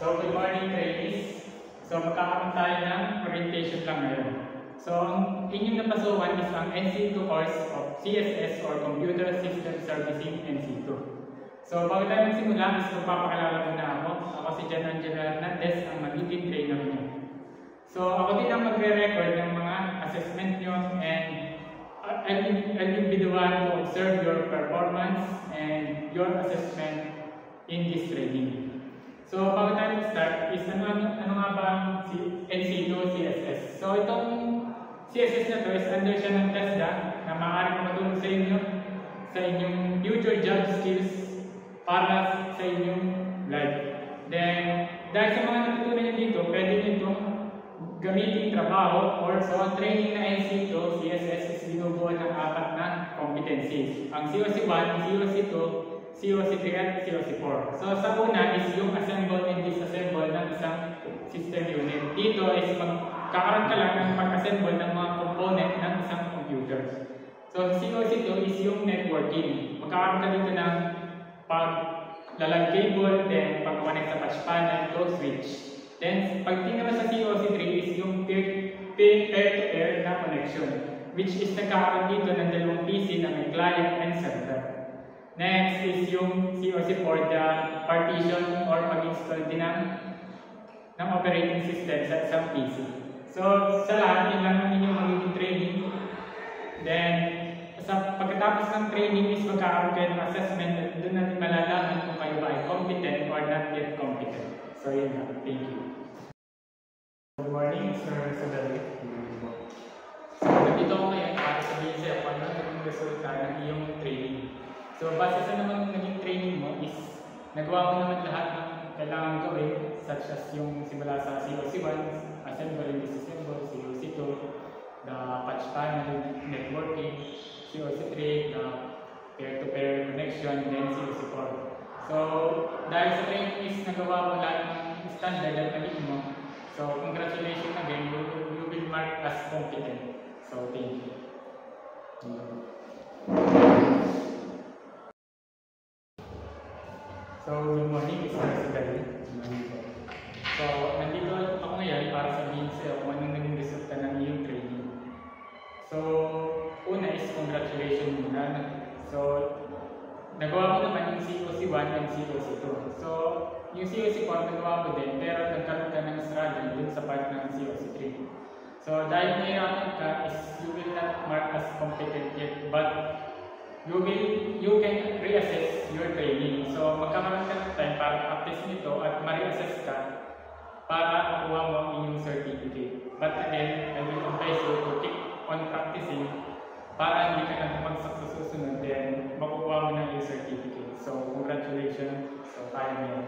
So, good morning trainees. So, magkakaroon tayo ng orientation lang ngayon. So, ang inyong napasukan is ang NC2 course of CSS or Computer System Servicing NC2. So, bago tayo magsimula, is magpapakilala muna ako. Ako si John Angelo Hernandez, ang magiging trainer niyo. So, ako din ang magre-record ng mga assessment nyo and I'll be the one to observe your performance and your assessment in this training. So, bago tayo mag-start, is ano nga ba ang NC2 CSS? So, itong CSS na to is under siya ng TESDA na maaaring matulong sa inyo sa inyong future job skills para sa inyong life. Then, dahil sa mga natutunan nyo dito, pwede nyo itong gamitin trabaho or so ang training na NC2 CSS is binubuo ng 4 na competencies. Ang COC1, COC2, COC3 at COC4. So sa una is yung assemble and disassemble ng isang system unit. Dito is magkakaroon ka lang ng pag-assemble ng mga component ng isang computer. So COC2 is yung networking. Magkakaroon ka dito ng paglalag cable, then pag-connect sa touch panel, to switch. Then pagtingin naman sa COC3 is yung peer-to-peer na connection, which is nagkakaroon dito ng dalawang PC na may client and server. Next is yung COC4, the partition or pag-install din ng operating system sa isang PC. So, sa lahat, yun lang ang inyong magiging training. Then, pagkatapos ng training is magkakaroon kayo ng assessment at doon natin malalaman kung kayo ba ay competent or not yet competent. So, yun lang. Thank you. Good morning, Sir Sadali. So, nandito ako ngayon para sabihin sa'yo kung ano yung resulta ng iyong training. So, base sa naman naging training mo is nagawa mo naman lahat ng kailangan gawin, such as yung simula sa COC1, assemble and disassemble, COC2, the patch panel, networking, COC3, the peer-to-peer connection, then COC4. So, dahil sa training is nagawa mo lahat ng standard at naging mo, so congratulations again, you will mark as competent. So, thank you. So, good morning, Mr. Sadali. So, nandito ako ngayon para sabihin sa'yo kung anong naging resulta ng iyong training. So, una is congratulations muna. So, nagawa ko naman yung COC1 and COC2. So, yung COC4 nagawa ko din, pero nagkaroon ka ng struggle dun sa part ng COC3. So, dahil nahirapan ka is you will not mark as competent yet, but you can reassess your training. So, magkakaroon ka ng time para practice nito at ma-reassess ka para makuha mo ang inyong certificate. But again, I will advise you to keep on practicing para hindi ka na bumagsak sa susunod, then makukuha mo na yung certificate. So, congratulations. So, kaya mo yan.